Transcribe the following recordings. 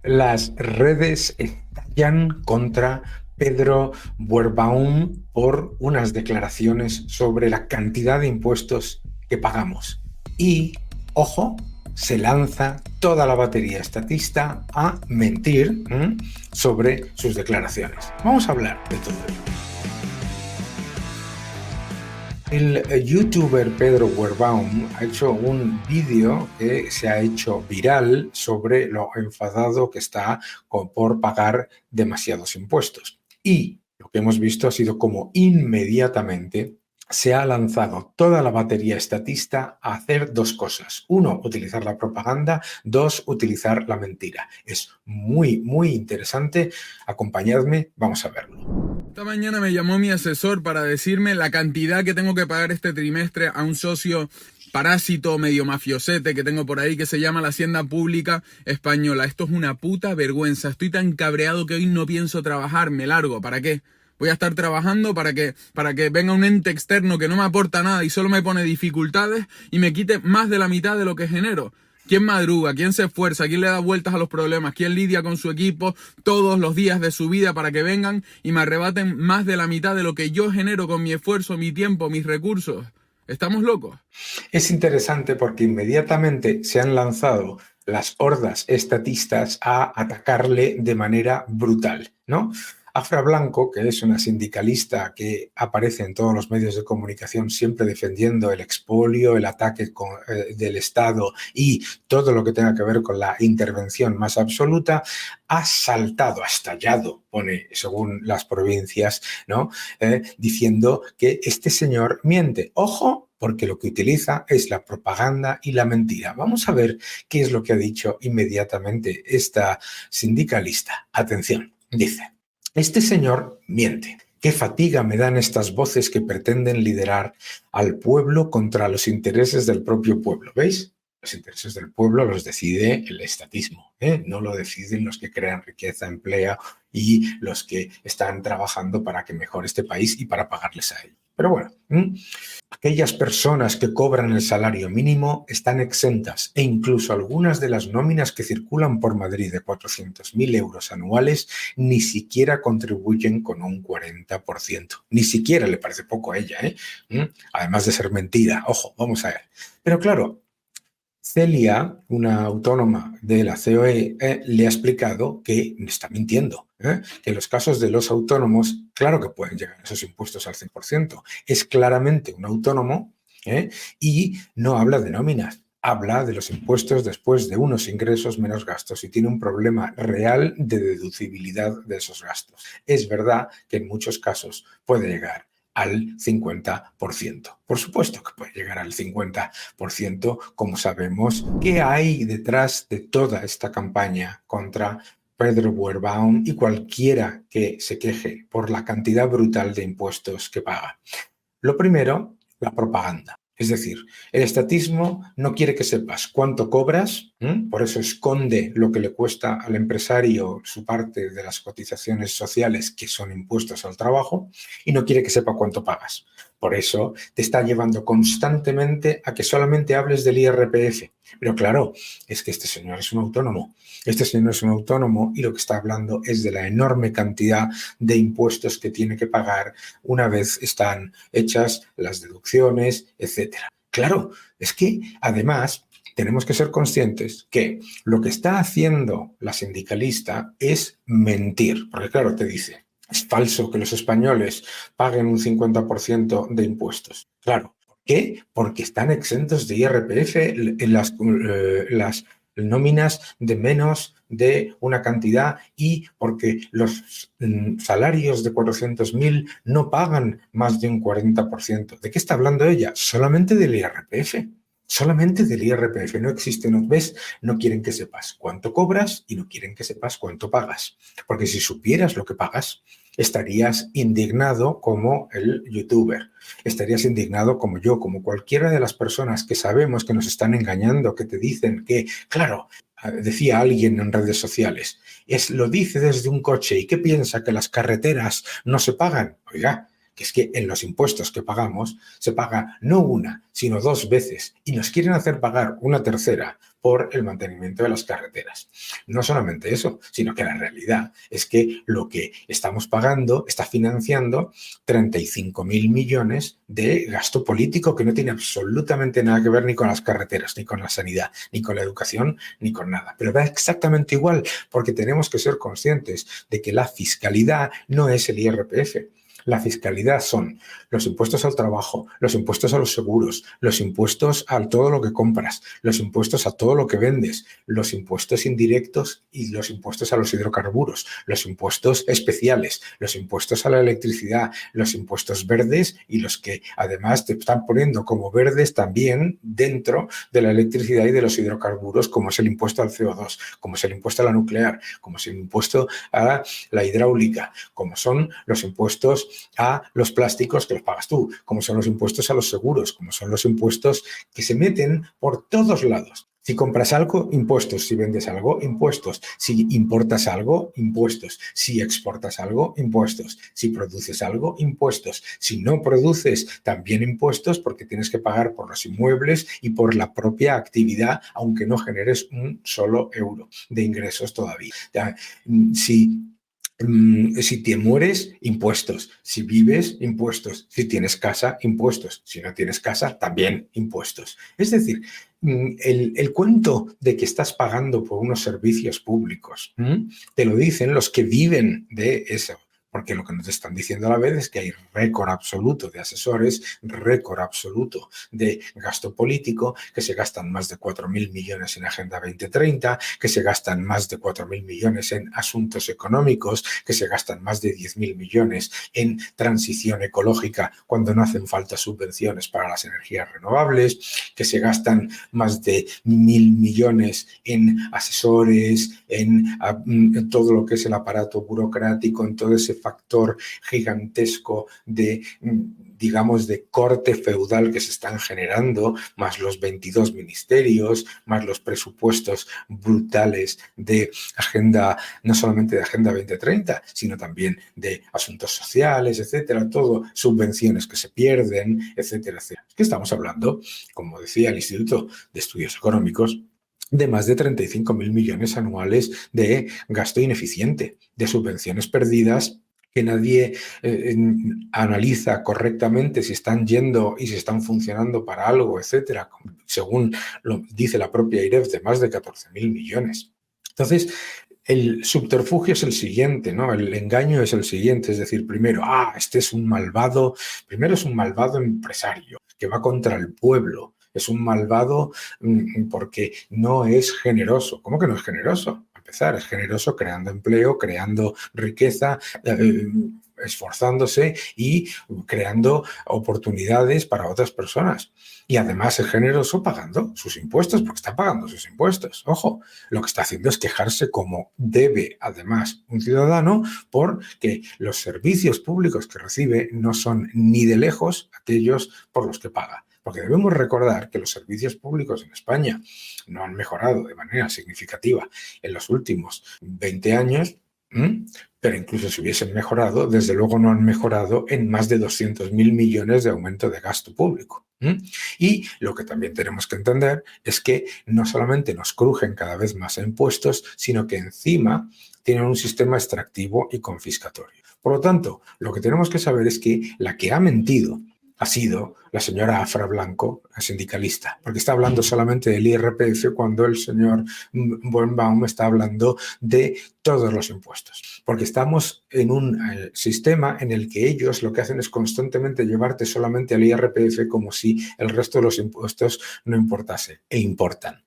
Las redes estallan contra Pedro Buerbaum por unas declaraciones sobre la cantidad de impuestos que pagamos. Y, ojo, se lanza toda la batería estatista a mentir sobre sus declaraciones. Vamos a hablar de todo ello. El youtuber Pedro Buerbaum ha hecho un vídeo que se ha hecho viral sobre lo enfadado que está por pagar demasiados impuestos. Y lo que hemos visto ha sido como inmediatamente se ha lanzado toda la batería estatista a hacer dos cosas. Uno, utilizar la propaganda. Dos, utilizar la mentira. Es muy, muy interesante. Acompañadme, vamos a verlo. Esta mañana me llamó mi asesor para decirme la cantidad que tengo que pagar este trimestre a un socio parásito medio mafiosete que tengo por ahí que se llama la Hacienda Pública Española. Esto es una puta vergüenza. Estoy tan cabreado que hoy no pienso trabajar. Me largo. ¿Para qué? Voy a estar trabajando para que venga un ente externo que no me aporta nada y solo me pone dificultades y me quite más de la mitad de lo que genero. ¿Quién madruga? ¿Quién se esfuerza? ¿Quién le da vueltas a los problemas? ¿Quién lidia con su equipo todos los días de su vida para que vengan y me arrebaten más de la mitad de lo que yo genero con mi esfuerzo, mi tiempo, mis recursos? ¿Estamos locos? Es interesante porque inmediatamente se han lanzado las hordas estatistas a atacarle de manera brutal, ¿no? Afra Blanco, que es una sindicalista que aparece en todos los medios de comunicación siempre defendiendo el expolio, el ataque del Estado y todo lo que tenga que ver con la intervención más absoluta, ha saltado, ha estallado, pone según las provincias, ¿no? Diciendo que este señor miente. Ojo, porque lo que utiliza es la propaganda y la mentira. Vamos a ver qué es lo que ha dicho inmediatamente esta sindicalista. Atención, dice: este señor miente. Qué fatiga me dan estas voces que pretenden liderar al pueblo contra los intereses del propio pueblo. ¿Veis? Los intereses del pueblo los decide el estatismo, no lo deciden los que crean riqueza, empleo y los que están trabajando para que mejore este país y para pagarles a ellos. Pero bueno, aquellas personas que cobran el salario mínimo están exentas e incluso algunas de las nóminas que circulan por Madrid de 400.000 euros anuales ni siquiera contribuyen con un 40%. Ni siquiera le parece poco a ella, ¿eh? Además de ser mentira. Ojo, vamos a ver. Pero claro, Celia, una autónoma de la COE, le ha explicado que está mintiendo, que en los casos de los autónomos, claro que pueden llegar esos impuestos al 100%. Es claramente un autónomo y no habla de nóminas, habla de los impuestos después de unos ingresos menos gastos y tiene un problema real de deducibilidad de esos gastos. Es verdad que en muchos casos puede llegar al 50%. Por supuesto que puede llegar al 50%, como sabemos. ¿Qué hay detrás de toda esta campaña contra Pedro Buerbaum y cualquiera que se queje por la cantidad brutal de impuestos que paga? Lo primero, la propaganda. Es decir, el estatismo no quiere que sepas cuánto cobras, por eso esconde lo que le cuesta al empresario su parte de las cotizaciones sociales, que son impuestos al trabajo, y no quiere que sepa cuánto pagas. Por eso te está llevando constantemente a que solamente hables del IRPF. Pero claro, es que este señor es un autónomo. Este señor es un autónomo y lo que está hablando es de la enorme cantidad de impuestos que tiene que pagar una vez están hechas las deducciones, etcétera. Claro, es que además tenemos que ser conscientes que lo que está haciendo la sindicalista es mentir, porque claro, te dice, es falso que los españoles paguen un 50% de impuestos. Claro, ¿por qué? Porque están exentos de IRPF en las nóminas de menos de una cantidad y porque los salarios de 400.000 no pagan más de un 40%. ¿De qué está hablando ella? Solamente del IRPF. Solamente del IRPF. No existe, ¿no ves? No quieren que sepas cuánto cobras y no quieren que sepas cuánto pagas. Porque si supieras lo que pagas, estarías indignado como el youtuber. Estarías indignado como yo, como cualquiera de las personas que sabemos que nos están engañando, que te dicen que, claro, decía alguien en redes sociales, lo dice desde un coche y ¿qué piensa? ¿Que las carreteras no se pagan? Oiga, que es que en los impuestos que pagamos se paga no una, sino 2 veces y nos quieren hacer pagar una tercera por el mantenimiento de las carreteras. No solamente eso, sino que la realidad es que lo que estamos pagando está financiando 35.000 millones de gasto político que no tiene absolutamente nada que ver ni con las carreteras, ni con la sanidad, ni con la educación, ni con nada. Pero da exactamente igual, porque tenemos que ser conscientes de que la fiscalidad no es el IRPF. La fiscalidad son los impuestos al trabajo, los impuestos a los seguros, los impuestos a todo lo que compras, los impuestos a todo lo que vendes, los impuestos indirectos y los impuestos a los hidrocarburos, los impuestos especiales, los impuestos a la electricidad, los impuestos verdes y los que además te están poniendo como verdes también dentro de la electricidad y de los hidrocarburos, como es el impuesto al CO2, como es el impuesto a la nuclear, como es el impuesto a la hidráulica, como son los impuestos a los plásticos que los pagas tú, como son los impuestos a los seguros, como son los impuestos que se meten por todos lados. Si compras algo, impuestos. Si vendes algo, impuestos. Si importas algo, impuestos. Si exportas algo, impuestos. Si produces algo, impuestos. Si no produces, también impuestos, porque tienes que pagar por los inmuebles y por la propia actividad, aunque no generes un solo euro de ingresos todavía. Si te mueres, impuestos. Si vives, impuestos. Si tienes casa, impuestos. Si no tienes casa, también impuestos. Es decir, el cuento de que estás pagando por unos servicios públicos, te lo dicen los que viven de eso. Porque lo que nos están diciendo a la vez es que hay récord absoluto de asesores, récord absoluto de gasto político, que se gastan más de 4.000 millones en Agenda 2030, que se gastan más de 4.000 millones en asuntos económicos, que se gastan más de 10.000 millones en transición ecológica cuando no hacen falta subvenciones para las energías renovables, que se gastan más de 1.000 millones en asesores, en todo lo que es el aparato burocrático, en todo ese factor gigantesco de, digamos, de corte feudal que se están generando, más los 22 ministerios, más los presupuestos brutales de agenda, no solamente de Agenda 2030, sino también de asuntos sociales, etcétera, todo, subvenciones que se pierden, etcétera, etcétera. Es que estamos hablando, como decía el Instituto de Estudios Económicos, de más de 35.000 millones anuales de gasto ineficiente, de subvenciones perdidas que nadie analiza correctamente si están yendo y si están funcionando para algo, etcétera, según lo dice la propia IREF, de más de 14.000 millones. Entonces, el subterfugio es el siguiente, ¿no? El engaño es el siguiente, es decir, primero, este es un malvado, primero es un malvado empresario que va contra el pueblo, es un malvado porque no es generoso. ¿Cómo que no es generoso? Empezar, es generoso creando empleo, creando riqueza, esforzándose y creando oportunidades para otras personas. Y además es generoso pagando sus impuestos, porque está pagando sus impuestos. Ojo, lo que está haciendo es quejarse como debe, además, un ciudadano porque los servicios públicos que recibe no son ni de lejos aquellos por los que paga. Porque debemos recordar que los servicios públicos en España no han mejorado de manera significativa en los últimos 20 años, pero incluso si hubiesen mejorado, desde luego no han mejorado en más de 200.000 millones de aumento de gasto público. Y lo que también tenemos que entender es que no solamente nos crujen cada vez más impuestos, sino que encima tienen un sistema extractivo y confiscatorio. Por lo tanto, lo que tenemos que saber es que la que ha mentido ha sido la señora Afra Blanco, la sindicalista, porque está hablando solamente del IRPF cuando el señor Birnbaum está hablando de todos los impuestos, porque estamos en un sistema en el que ellos lo que hacen es constantemente llevarte solamente al IRPF como si el resto de los impuestos no importase, e importan.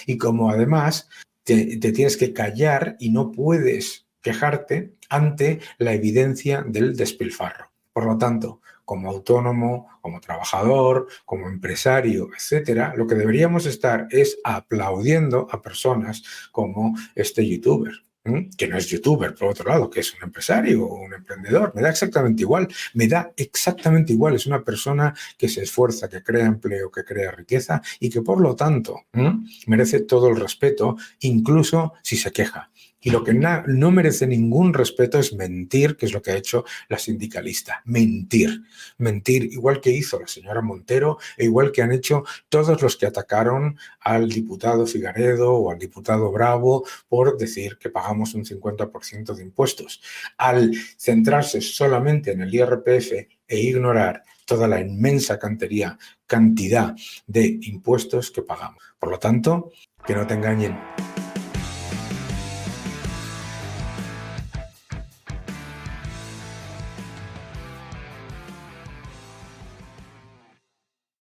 Y como además te tienes que callar y no puedes quejarte ante la evidencia del despilfarro. Por lo tanto, como autónomo, como trabajador, como empresario, etcétera, lo que deberíamos estar es aplaudiendo a personas como este youtuber. que no es youtuber, por otro lado, que es un empresario o un emprendedor, me da exactamente igual, me da exactamente igual, es una persona que se esfuerza, que crea empleo, que crea riqueza y que por lo tanto merece todo el respeto, incluso si se queja. Y lo que no merece ningún respeto es mentir, que es lo que ha hecho la sindicalista. Mentir. Mentir, igual que hizo la señora Montero e igual que han hecho todos los que atacaron al diputado Figaredo o al diputado Bravo por decir que pagamos un 50% de impuestos. Al centrarse solamente en el IRPF e ignorar toda la inmensa cantidad de impuestos que pagamos. Por lo tanto, que no te engañen.